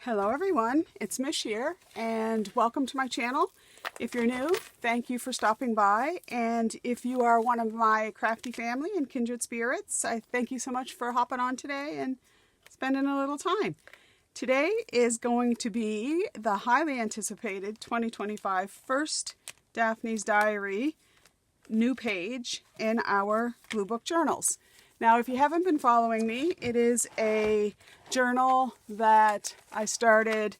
Hello everyone, it's Mish here and welcome to my channel. If you're new, thank you for stopping by, and if you are one of my crafty family and kindred spirits, I thank you so much for hopping on today and spending a little time. Today is going to be the highly anticipated 2025 first Daphne's Diary new page in our Gluebook journals. Now, if you haven't been following me, it is a journal that I started,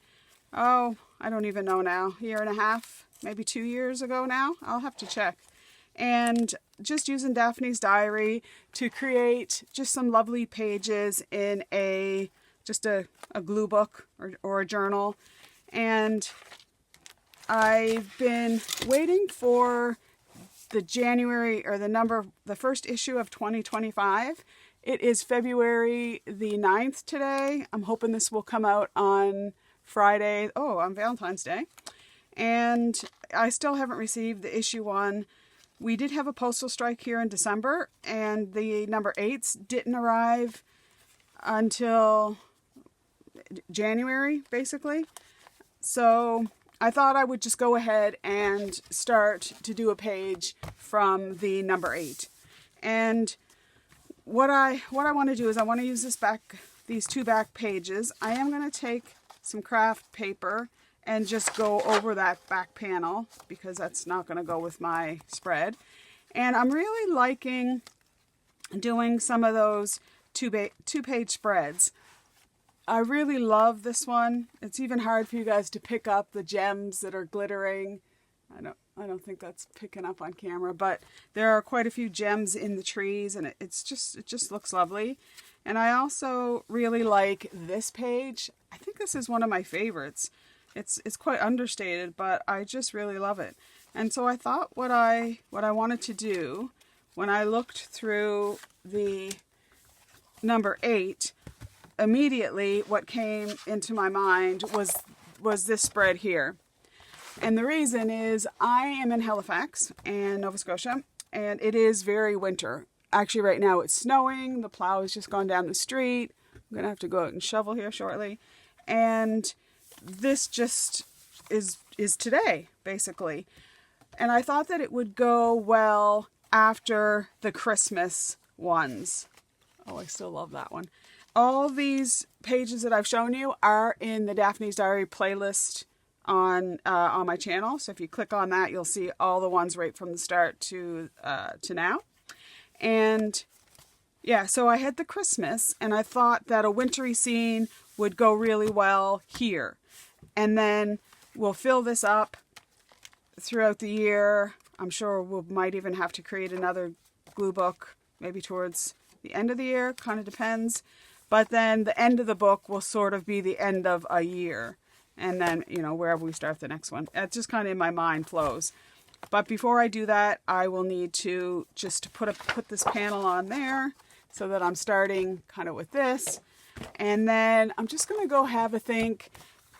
I don't even know now, a year and a half, maybe 2 years ago now. I'll have to check. And just using Daphne's Diary to create just some lovely pages in a glue book or a journal. And I've been waiting for the first issue of 2025. It is February the 9th today. I'm hoping this will come out on Friday, on Valentine's Day. And I still haven't received the issue 1. We did have a postal strike here in December, and the number 8s didn't arrive until January, basically. So I thought I would just go ahead and start to do a page from the number 8. And what I want to do is I want to use these two back pages. I am going to take some craft paper and just go over that back panel because that's not going to go with my spread. And I'm really liking doing some of those two-page spreads. I really love this one. It's even hard for you guys to pick up the gems that are glittering. I don't think that's picking up on camera, but there are quite a few gems in the trees, and it just looks lovely. And I also really like this page. I think this is one of my favorites. It's quite understated, but I just really love it. And so I thought what I wanted to do when I looked through the number 8, immediately what came into my mind was this spread here. And the reason is I am in Halifax in Nova Scotia, and it is very winter. Actually, right now it's snowing. The plow has just gone down the street. I'm going to have to go out and shovel here shortly. And this just is today, basically. And I thought that it would go well after the Christmas ones. Oh, I still love that one. All these pages that I've shown you are in the Daphne's Diary playlist on my channel. So if you click on that, you'll see all the ones right from the start to now. And yeah, so I had the Christmas, and I thought that a wintry scene would go really well here. And then we'll fill this up throughout the year. I'm sure we might even have to create another glue book, maybe towards the end of the year, kind of depends. But then the end of the book will sort of be the end of a year. And then, wherever we start the next one. It's just kind of in my mind flows. But before I do that, I will need to just put this panel on there so that I'm starting kind of with this. And then I'm just going to go have a think.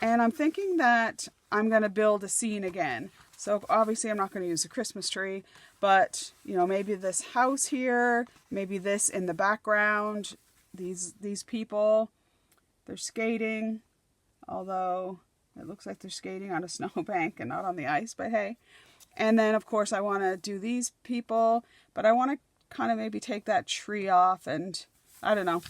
And I'm thinking that I'm going to build a scene again. So obviously I'm not going to use a Christmas tree, but, maybe this house here, maybe this in the background. These people, they're skating, although it looks like they're skating on a snowbank and not on the ice, but hey. And then, of course, I want to do these people, but I want to kind of maybe take that tree off, and I don't know.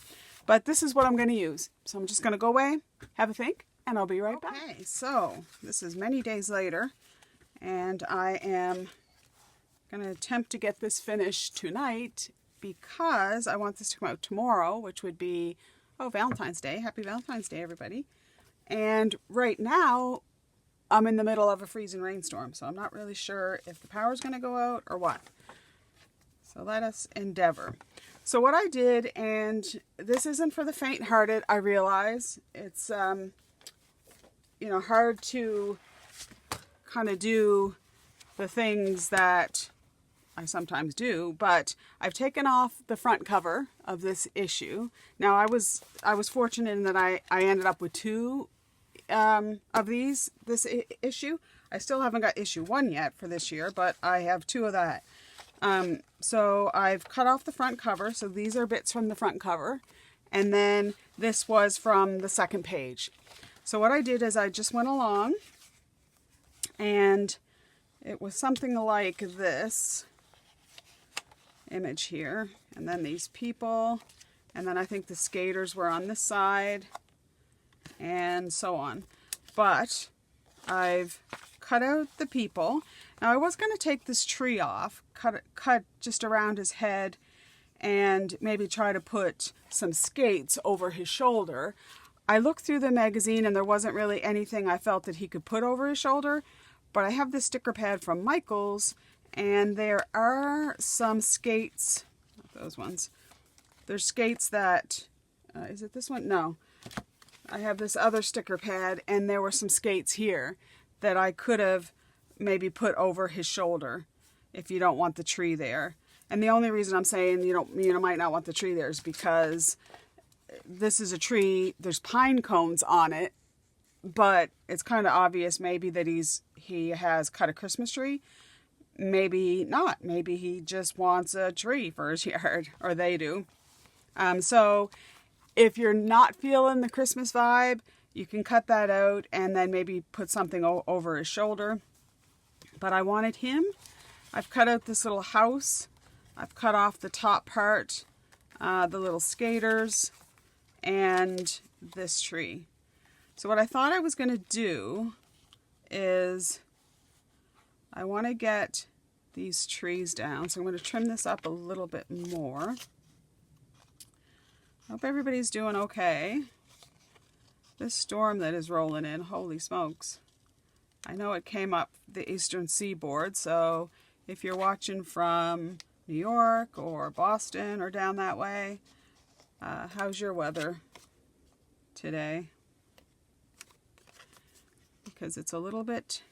But this is what I'm going to use. So I'm just going to go away, have a think, and I'll be right back. Okay, so this is many days later, and I am going to attempt to get this finished tonight because I want this to come out tomorrow, which would be, Valentine's Day. Happy Valentine's Day, everybody. And right now, I'm in the middle of a freezing rainstorm, so I'm not really sure if the power's going to go out or what. So let us endeavor. So what I did, and this isn't for the faint-hearted, I realize. It's, hard to kind of do the things that I sometimes do, but I've taken off the front cover of this issue. Now I was fortunate in that I ended up with 2 of this issue. I still haven't got issue 1 yet for this year, but I have 2 of that. So I've cut off the front cover, so these are bits from the front cover, and then this was from the second page. So what I did is I just went along, and it was something like this image here, and then these people, and then I think the skaters were on this side, and so on. But I've cut out the people. Now I was going to take this tree off, cut just around his head, and maybe try to put some skates over his shoulder. I looked through the magazine and there wasn't really anything I felt that he could put over his shoulder, but I have this sticker pad from Michael's, and there are some skates, not those ones. There's skates that, is it this one? No. I have this other sticker pad, and there were some skates here that I could have maybe put over his shoulder if you don't want the tree there. And the only reason I'm saying you might not want the tree there is because this is a tree, there's pine cones on it, but it's kind of obvious maybe that he has cut a Christmas tree. Maybe not. Maybe he just wants a tree for his yard, or they do. So if you're not feeling the Christmas vibe, you can cut that out and then maybe put something over his shoulder. But I wanted him. I've cut out this little house. I've cut off the top part, the little skaters, and this tree. So what I thought I was going to do is I want to get these trees down. So I'm going to trim this up a little bit more. Hope everybody's doing okay. This storm that is rolling in, holy smokes. I know it came up the eastern seaboard, so if you're watching from New York or Boston or down that way, how's your weather today? Because it's a little bit,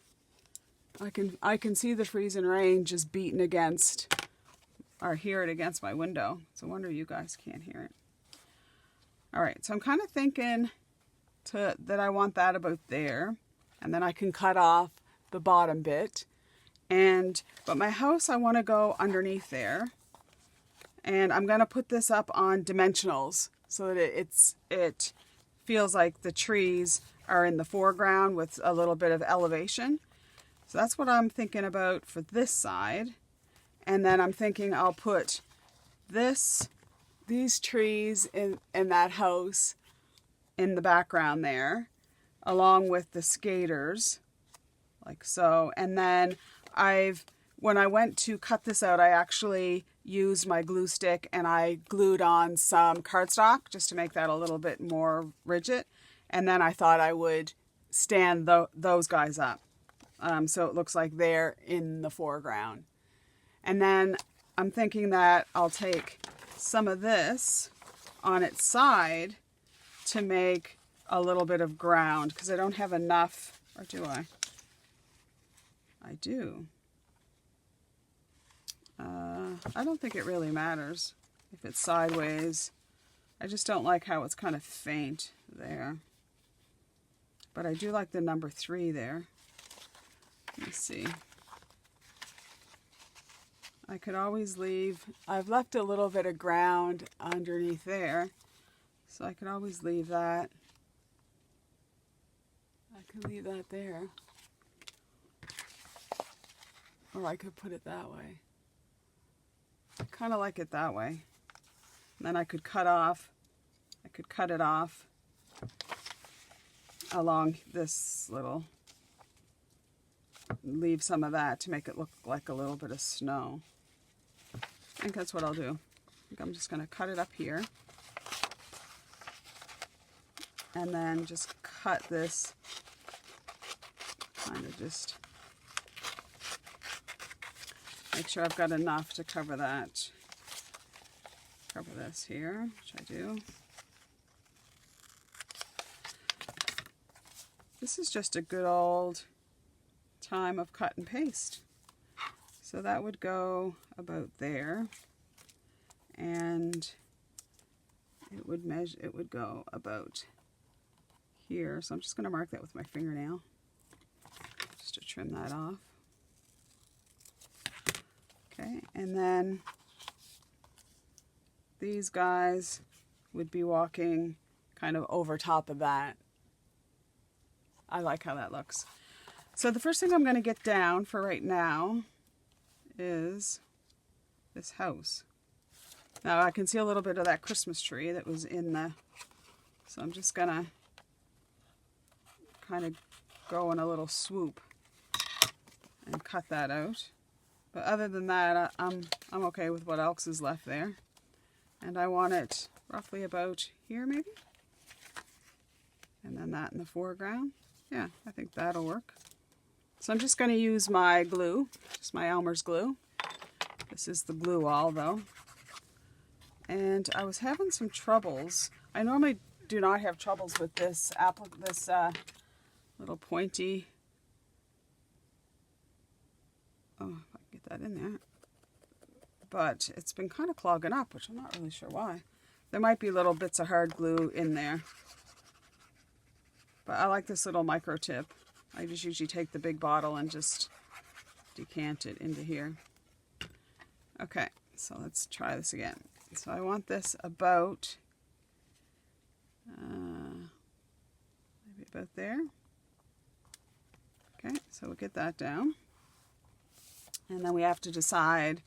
I can see the freezing rain just beating against, or hear it against my window. It's a wonder you guys can't hear it. All right, so I'm kind of thinking that I want that about there, and then I can cut off the bottom bit. But my house, I want to go underneath there, and I'm going to put this up on dimensionals so that it feels like the trees are in the foreground with a little bit of elevation. So that's what I'm thinking about for this side. And then I'm thinking I'll put these trees in that house in the background there, along with the skaters, like so. And then when I went to cut this out, I actually used my glue stick and I glued on some cardstock just to make that a little bit more rigid. And then I thought I would stand those guys up. So it looks like they're in the foreground. And then I'm thinking that I'll take some of this on its side to make a little bit of ground, because I don't have enough, or do I? I do. I don't think it really matters if it's sideways. I just don't like how it's kind of faint there. But I do like the number 3 there. Let me see. I could always leave, I've left a little bit of ground underneath there, so I could always leave that. I could leave that there. Or I could put it that way. I kind of like it that way. And then I could cut it off along this little, leave some of that to make it look like a little bit of snow. I think that's what I'll do. I think I'm just going to cut it up here. And then just cut this, kind of just make sure I've got enough to cover that. Cover this here, which I do. This is just a good old time of cut and paste. So that would go about there, and it would go about here. So I'm just going to mark that with my fingernail just to trim that off. Okay, and then these guys would be walking kind of over top of that. I like how that looks. So the first thing I'm going to get down for right now is this house. Now I can see a little bit of that Christmas tree that was in the, so I'm just going to kind of go in a little swoop and cut that out. But other than that, I'm okay with what else is left there. And I want it roughly about here maybe. And then that in the foreground. Yeah, I think that'll work. So I'm just going to use my glue, just my Elmer's glue. This is the glue all though. And I was having some troubles. I normally do not have troubles with this little pointy. Oh, if I can get that in there. But it's been kind of clogging up, which I'm not really sure why. There might be little bits of hard glue in there. But I like this little micro tip. I just usually take the big bottle and just decant it into here. Okay, so let's try this again. So I want this about, maybe about there. Okay, so we'll get that down. And then we have to decide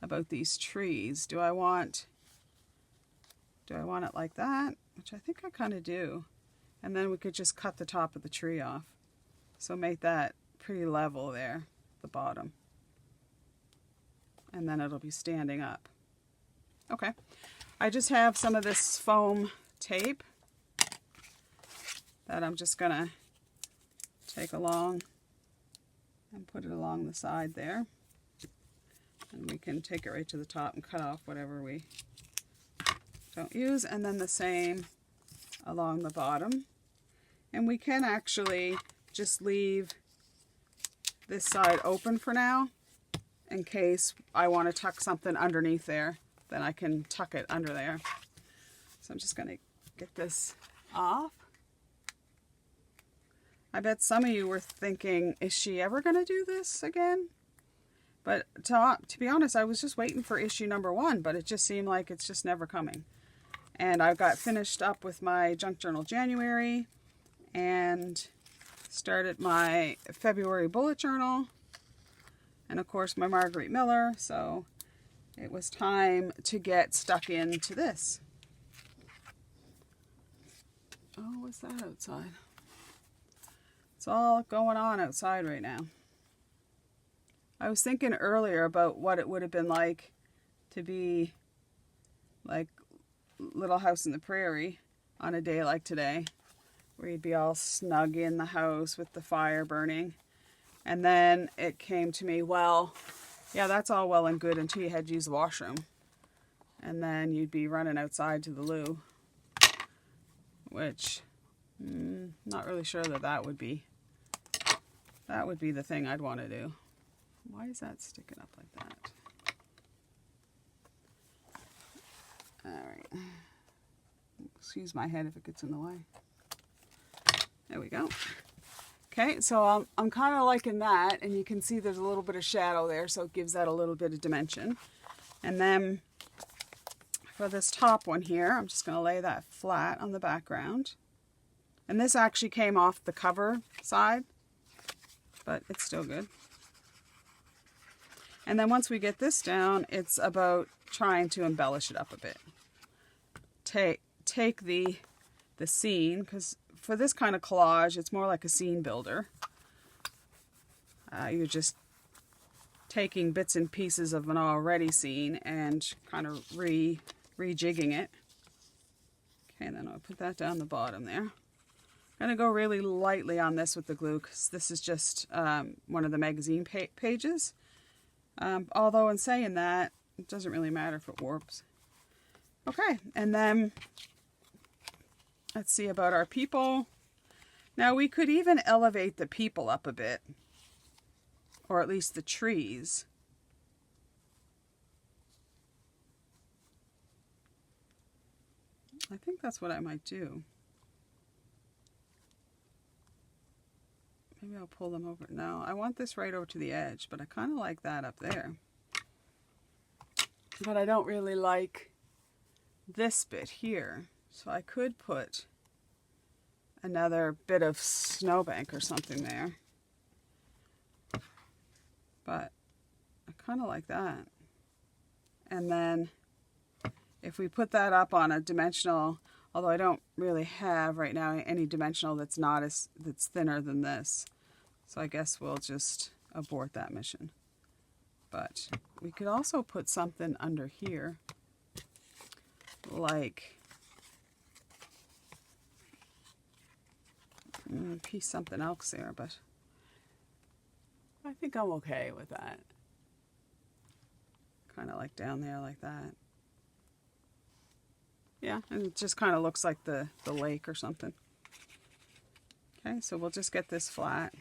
about these trees. Do I want it like that? Which I think I kind of do. And then we could just cut the top of the tree off. So make that pretty level there, the bottom. And then it'll be standing up. Okay. I just have some of this foam tape that I'm just going to take along and put it along the side there. And we can take it right to the top and cut off whatever we don't use. And then the same along the bottom. And we can actually just leave this side open for now in case I want to tuck something underneath there. Then I can tuck it under there. So I'm just going to get this off. I bet some of you were thinking, is she ever going to do this again? But to be honest, I was just waiting for issue number 1, but it just seemed like it's just never coming. And I got finished up with my Junk Journal January and started my February bullet journal. And of course my Marguerite Miller, so it was time to get stuck into this. Oh, what's that outside? It's all going on outside right now. I was thinking earlier about what it would have been like to be like Little House in the Prairie on a day like today, where you'd be all snug in the house with the fire burning. And then it came to me, well, yeah, that's all well and good until you had to use the washroom. And then you'd be running outside to the loo. Which, not really sure that would be the thing I'd want to do. Why is that sticking up like that? Alright. Excuse my head if it gets in the way. There we go. Okay, so I'm kind of liking that, and you can see there's a little bit of shadow there, so it gives that a little bit of dimension. And then for this top one here, I'm just going to lay that flat on the background. And this actually came off the cover side, but it's still good. And then once we get this down, it's about trying to embellish it up a bit. Take the scene, because for this kind of collage, it's more like a scene builder. You're just taking bits and pieces of an already scene and kind of rejigging it. Okay, and then I'll put that down the bottom there. I'm going to go really lightly on this with the glue, because this is just one of the magazine pages. Although in saying that, it doesn't really matter if it warps. Okay, and then let's see about our people. Now we could even elevate the people up a bit, or at least the trees. I think that's what I might do. Maybe I'll pull them over. No, I want this right over to the edge, but I kind of like that up there. But I don't really like this bit here. So I could put another bit of snowbank or something there. But I kind of like that. And then if we put that up on a dimensional, although I don't really have right now any dimensional that's thinner than this. So I guess we'll just abort that mission. But we could also put something under here, like piece something else there, but I think I'm okay with that. Kind of like down there like that. Yeah, and it just kind of looks like the lake or something. Okay, so we'll just get this flat.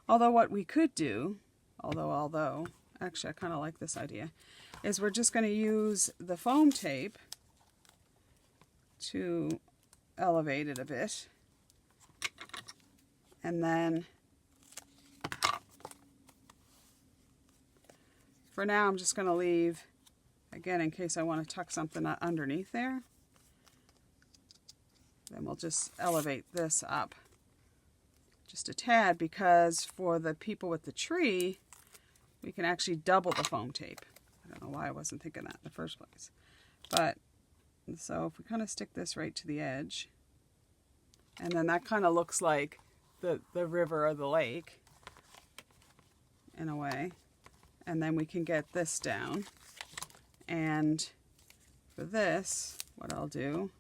Although what we could do, although, actually I kind of like this idea, is we're just going to use the foam tape to elevate it a bit. And then for now I'm just going to leave, again, in case I want to tuck something underneath there. Then we'll just elevate this up just a tad, because for the people with the tree, we can actually double the foam tape. I don't know why I wasn't thinking that in the first place. But, so if we kind of stick this right to the edge, and then that kind of looks like the river or the lake, in a way. And then we can get this down. And for this, what I'll do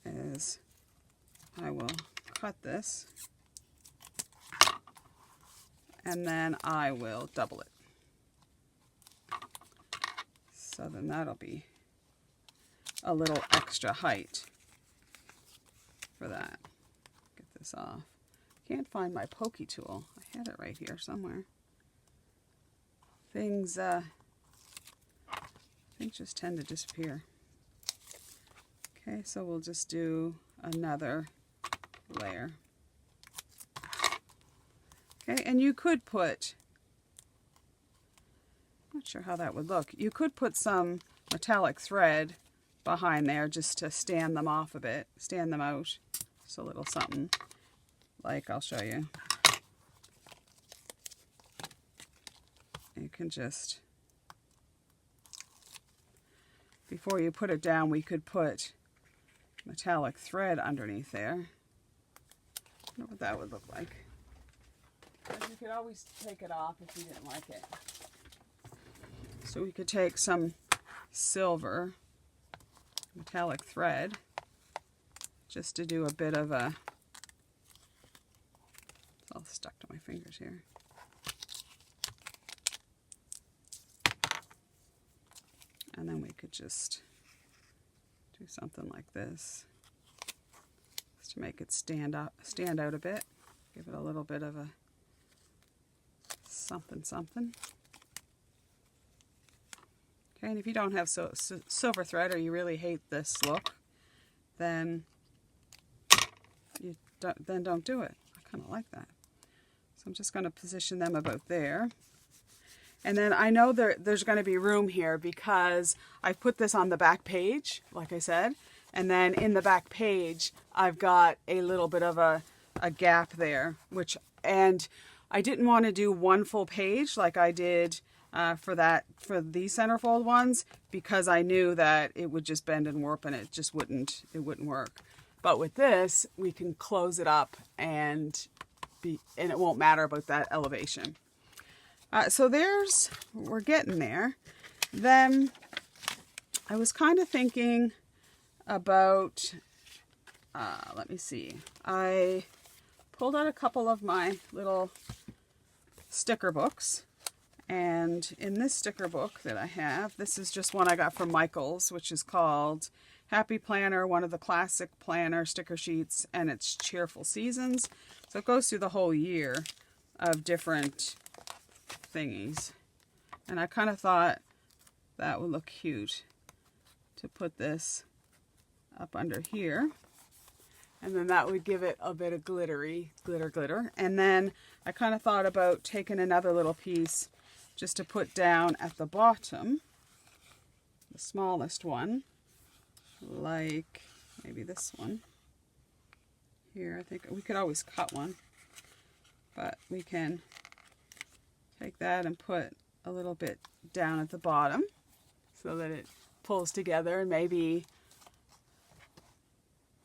is I will cut this, and then I will double it. So then that'll be a little extra height for that. Get this off. Can't find my pokey tool. I had it right here somewhere. Things just tend to disappear. Okay, so we'll just do another layer. Okay, and you could put, I'm not sure how that would look. You could put some metallic thread behind there just to stand them off a bit, stand them out. Just a little something, like I'll show you. You can just, before you put it down, we could put metallic thread underneath there. I don't know what that would look like. But you could always take it off if you didn't like it. So we could take some silver metallic thread just to do a bit of a, it's all stuck to my fingers here. And then we could just do something like this, just to make it stand out a bit. Give it a little bit of a something. Okay, and if you don't have silver thread, or you really hate this look, then don't do it. I kind of like that. So I'm just going to position them about there. And then I know there's going to be room here because I put this on the back page, like I said. And then in the back page, I've got a little bit of a gap there, and I didn't want to do one full page like I did for these centerfold ones, because I knew that it would just bend and warp and it wouldn't work. But with this, we can close it up and it won't matter about that elevation. So we're getting there. Then I was kind of thinking about, let me see, I pulled out a couple of my little sticker books. And in this sticker book that I have, this is just one I got from Michael's, which is called Happy Planner, one of the classic planner sticker sheets, and it's Cheerful Seasons. So it goes through the whole year of different thingies. And I kind of thought that would look cute to put this up under here. And then that would give it a bit of glitter. And then I kind of thought about taking another little piece just to put down at the bottom, the smallest one, like maybe this one. here. I think we could always cut one, but we can take that and put a little bit down at the bottom so that it pulls together, and maybe,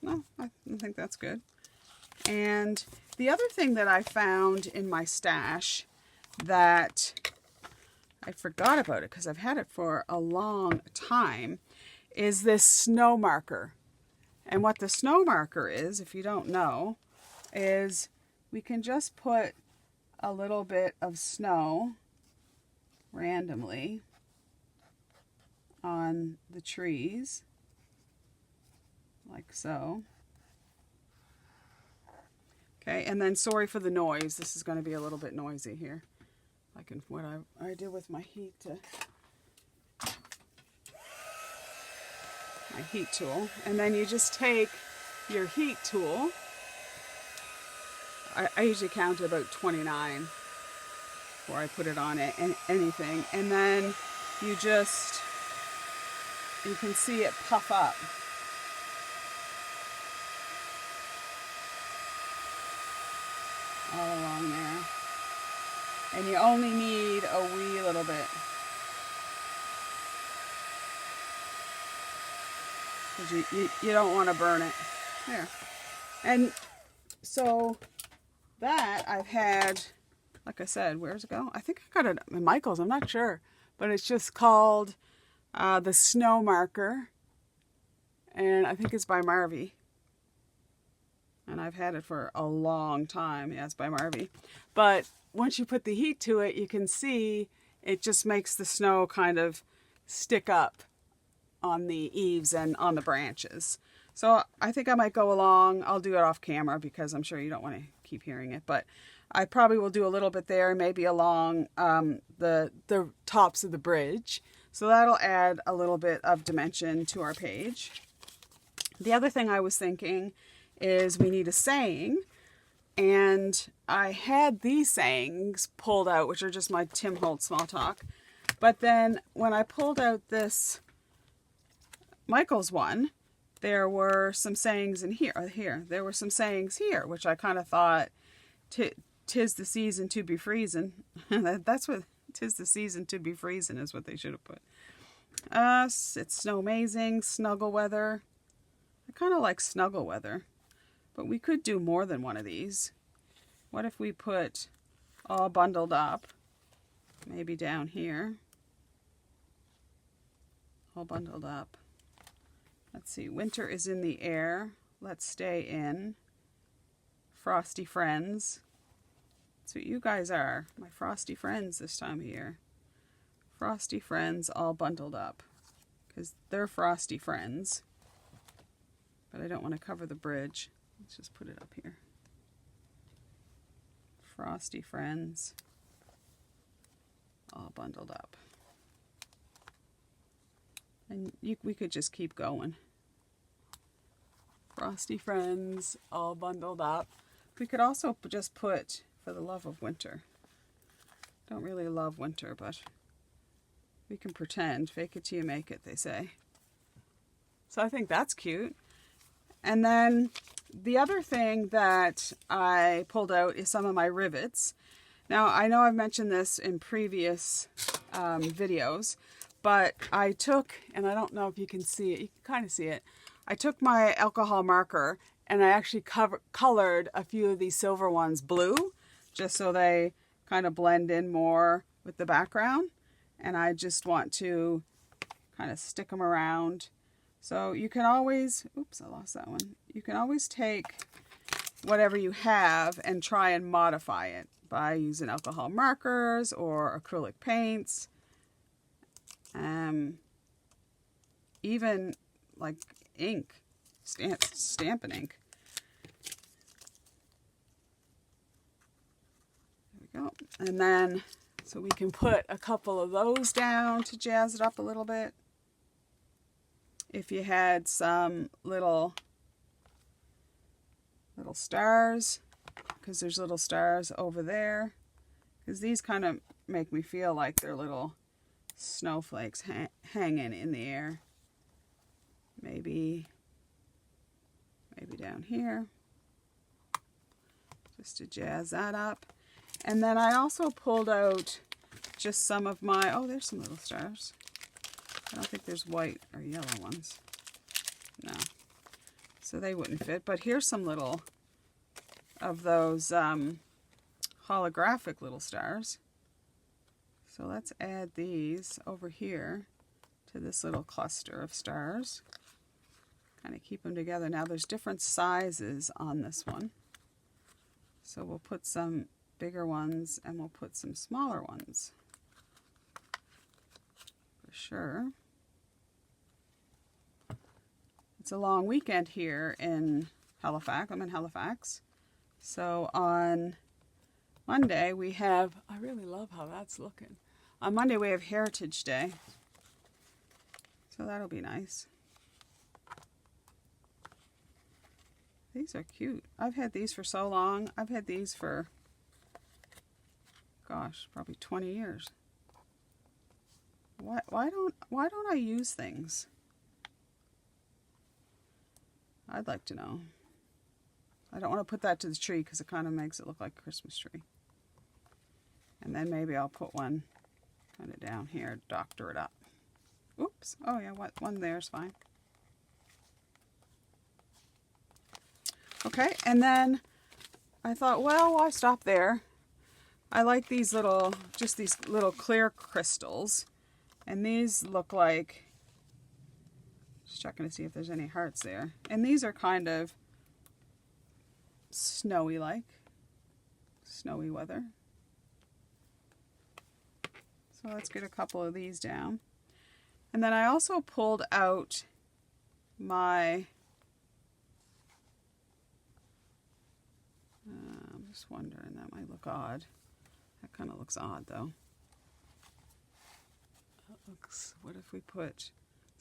no, I think that's good. And the other thing that I found in my stash that I forgot about it because I've had it for a long time is this snow marker. And what the snow marker is, if you don't know, is we can just put a little bit of snow randomly on the trees, like so. Okay, and then sorry for the noise. This is going to be a little bit noisy here. I can, what I do with my heat tool, and then you just take your heat tool. I usually count to about 29 before I put it on it and anything, and then you can see it puff up. All along there, and you only need a wee little bit, because you don't want to burn it. There. And so that I've had, like I said, where's it go? I think I got it at Michael's, I'm not sure, but it's just called the Snow Marker, and I think it's by Marvy. And I've had it for a long time. Yeah, it's by Marvy. But once you put the heat to it, you can see it just makes the snow kind of stick up on the eaves and on the branches. So I think I might go along. I'll do it off camera because I'm sure you don't want to keep hearing it. But I probably will do a little bit there, maybe along the tops of the bridge. So that'll add a little bit of dimension to our page. The other thing I was thinking is we need a saying, and I had these sayings pulled out, which are just my Tim Holtz small talk, but then when I pulled out this Michael's one, there were some sayings in here, there were some sayings here, which I kind of thought, tis the season to be freezing. That's what, tis the season to be freezing is what they should have put. It's snow amazing, snuggle weather. I kind of like snuggle weather. But we could do more than one of these. What if we put all bundled up, maybe down here, all bundled up. Let's see, winter is in the air. Let's stay in. Frosty friends. That's what you guys are, my frosty friends this time of year. Frosty friends all bundled up, because they're frosty friends. But I don't want to cover the bridge. Let's just put it up here. Frosty friends, all bundled up. And we could just keep going. Frosty friends, all bundled up. We could also just put, for the love of winter. Don't really love winter, but we can pretend. Fake it till you make it, they say. So I think that's cute. And then the other thing that I pulled out is some of my rivets. Now, I know I've mentioned this in previous videos, but I took, and I don't know if you can see it, you can kind of see it, I took my alcohol marker and I actually colored a few of these silver ones blue, just so they kind of blend in more with the background. And I just want to kind of stick them around. So you can always, oops, I lost that one. You can always take whatever you have and try and modify it by using alcohol markers or acrylic paints. Even like ink, stamping ink. There we go. And then, so we can put a couple of those down to jazz it up a little bit. If you had some little stars, because there's little stars over there, because these kind of make me feel like they're little snowflakes hanging in the air. Maybe down here. just to jazz that up. And then I also pulled out just some of my, oh, there's some little stars. I don't think there's white or yellow ones. No. So they wouldn't fit. But here's some little of those holographic little stars. So let's add these over here to this little cluster of stars. Kind of keep them together. Now there's different sizes on this one. So we'll put some bigger ones and we'll put some smaller ones. For sure. It's a long weekend here in Halifax. I'm in Halifax. So on Monday we have, I really love how that's looking. On Monday we have Heritage Day. So that'll be nice. These are cute. I've had these for so long. I've had these for, gosh, probably 20 years. Why don't I use things? I'd like to know. I don't want to put that to the tree because it kind of makes it look like a Christmas tree. And then maybe I'll put one kind of down here, doctor it up. Oops. Oh yeah, one there's fine. Okay, and then I thought, well, why stop there? I like these little, just these little clear crystals. And these look like, just checking to see if there's any hearts there. And these are kind of snowy-like, snowy weather. So let's get a couple of these down. And then I also pulled out my, I'm just wondering, that might look odd. That kind of looks odd though. That looks, what if we put,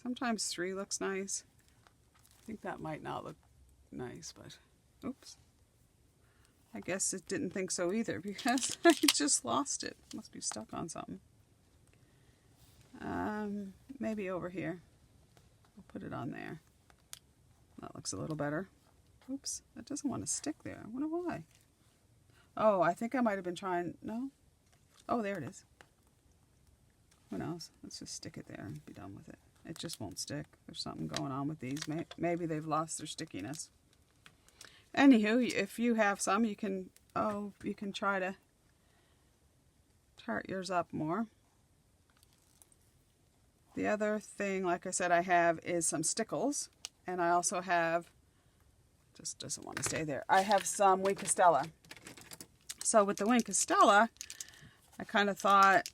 sometimes 3 looks nice. I think that might not look nice, but oops. I guess it didn't think so either because I just lost it. Must be stuck on something. Maybe over here. We'll put it on there. That looks a little better. Oops, that doesn't want to stick there. I wonder why. Oh, I think I might have been trying, no? Oh, there it is. Who knows? Let's just stick it there and be done with it. It just won't stick. There's something going on with these. Maybe they've lost their stickiness. Anywho, if you have some, you can try to tart yours up more. The other thing, like I said, I have is some stickles. And I also have, just doesn't want to stay there, I have some Wink Stella. So with the Wink Stella, I kind of thought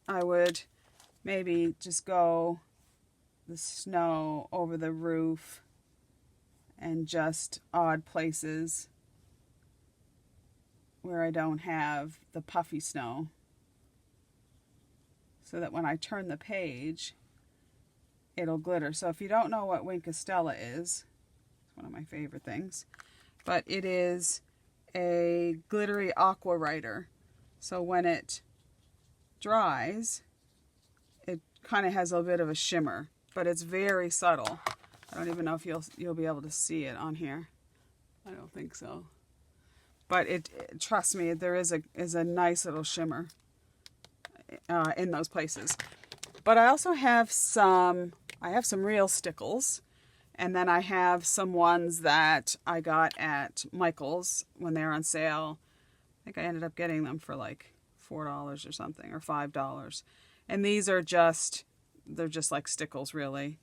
I would maybe just go the snow over the roof and just odd places where I don't have the puffy snow, so that when I turn the page it'll glitter. So if you don't know what Wink Stella is, it's one of my favorite things, but it is a glittery aqua writer. So when it dries, it kind of has a bit of a shimmer, but it's very subtle. I don't even know if you'll be able to see it on here. I don't think so. But trust me, there is a nice little shimmer in those places. But I also have some real stickles, and then I have some ones that I got at Michael's when they're on sale. I think I ended up getting them for like $4 or something, or $5. And these are they're just like stickles, really.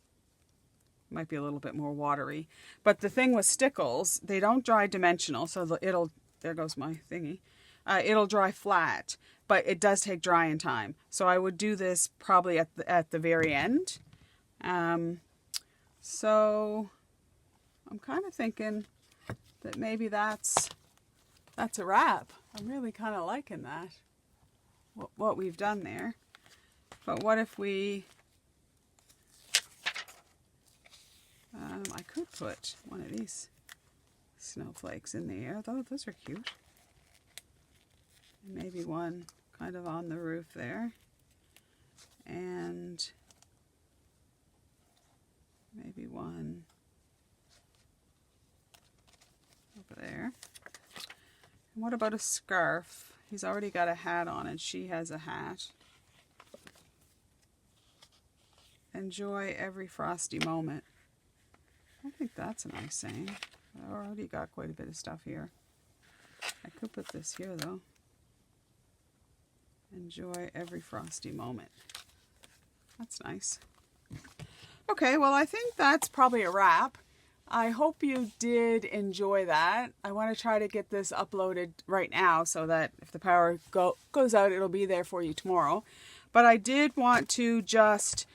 Might be a little bit more watery. But the thing with stickles, they don't dry dimensional, so there goes my thingy. It'll dry flat, but it does take drying time. So I would do this probably at the very end. So I'm kind of thinking that maybe that's a wrap. I'm really kind of liking that, what we've done there. But what if we, I could put one of these snowflakes in the air, though. Those are cute. And maybe one kind of on the roof there. And maybe one over there. What about a scarf? He's already got a hat on and she has a hat. Enjoy every frosty moment. I think that's a nice saying. I already got quite a bit of stuff here. I could put this here though. Enjoy every frosty moment. That's nice. Okay, well I think that's probably a wrap. I hope you did enjoy that. I want to try to get this uploaded right now so that if the power goes out, it'll be there for you tomorrow. But I did want to just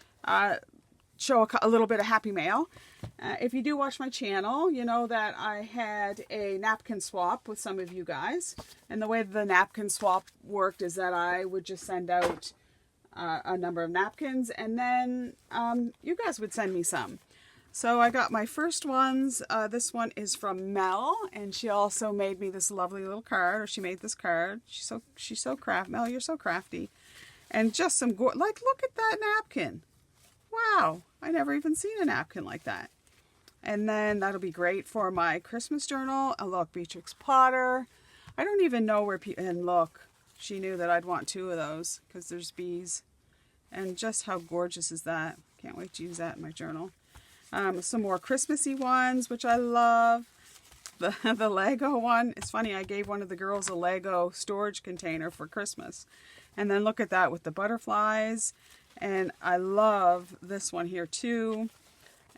show a little bit of happy mail. If you do watch my channel, you know that I had a napkin swap with some of you guys. And the way the napkin swap worked is that I would just send out a number of napkins and then you guys would send me some. So I got my first ones. This one is from Mel, and she also made me this lovely little card, or she made this card. She's so crafty. Mel, you're so crafty. And just some, like, look at that napkin. Wow, I never even seen a napkin like that. And then that'll be great for my Christmas journal. And look, Beatrix Potter. I don't even know where people, and look, she knew that I'd want 2 of those because there's bees. And just how gorgeous is that? Can't wait to use that in my journal. Some more Christmassy ones, which I love. The Lego one. It's funny, I gave one of the girls a Lego storage container for Christmas. And then look at that with the butterflies. And I love this one here too.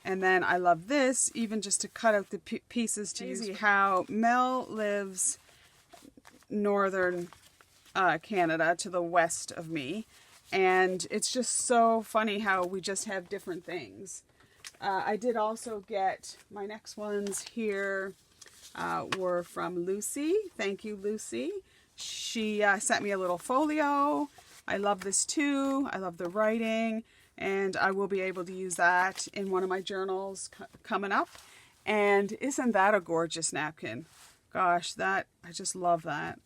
And then I love this, even just to cut out the pieces to use. How Mel lives northern Canada to the west of me. And it's just so funny how we just have different things. I did also get my next ones here were from Lucy. Thank you, Lucy. She sent me a little folio. I love this too. I love the writing, and I will be able to use that in one of my journals coming up. And isn't that a gorgeous napkin? Gosh, that, I just love that.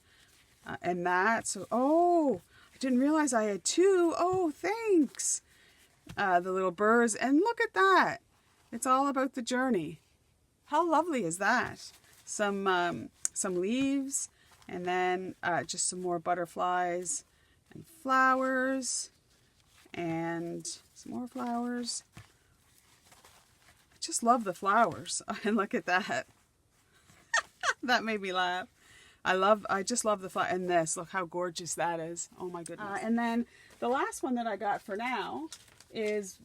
And that, so, oh, I didn't realize I had 2. Oh, thanks. The little birds, and look at that. It's all about the journey. How lovely is that? Some leaves, and then just some more butterflies and flowers, and some more flowers. I just love the flowers. And look at that. That made me laugh. I just love the flower. And this, look how gorgeous that is. Oh my goodness. And then the last one that I got for now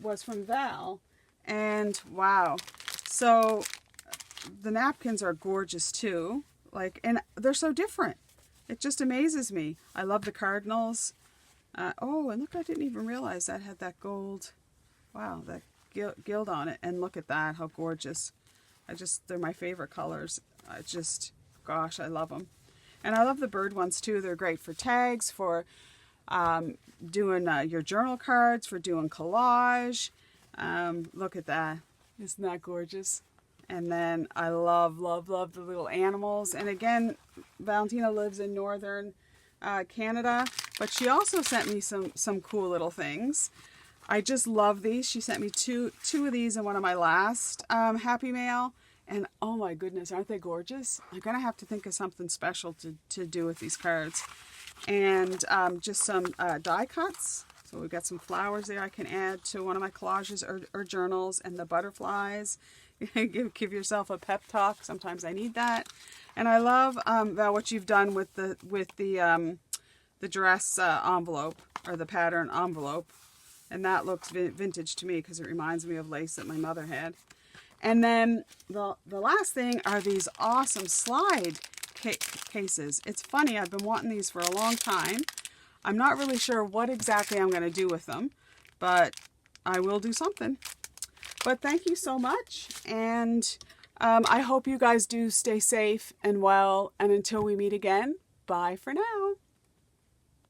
was from Val. And wow. So the napkins are gorgeous too. Like, and they're so different. It just amazes me. I love the cardinals. Oh, and look, I didn't even realize that had that gold. Wow, that gild on it. And look at that, how gorgeous. They're my favorite colors. Gosh, I love them. And I love the bird ones too. They're great for tags, for doing your journal cards, for doing collage. Look at that. Isn't that gorgeous? And then I love, love, love the little animals. And again, Valentina lives in northern Canada, but she also sent me some cool little things. I just love these. She sent me two of these in one of my last Happy Mail. And oh my goodness, aren't they gorgeous? I'm going to have to think of something special to do with these cards. And just some die cuts. So we've got some flowers there I can add to one of my collages or journals, and the butterflies. Give yourself a pep talk. Sometimes I need that. And I love Val, what you've done with the dress envelope, or the pattern envelope. And that looks vintage to me because it reminds me of lace that my mother had. And then the last thing are these awesome slide cases. It's funny, I've been wanting these for a long time. I'm not really sure what exactly I'm going to do with them, but I will do something. But thank you so much, and I hope you guys do stay safe and well, and until we meet again, bye for now.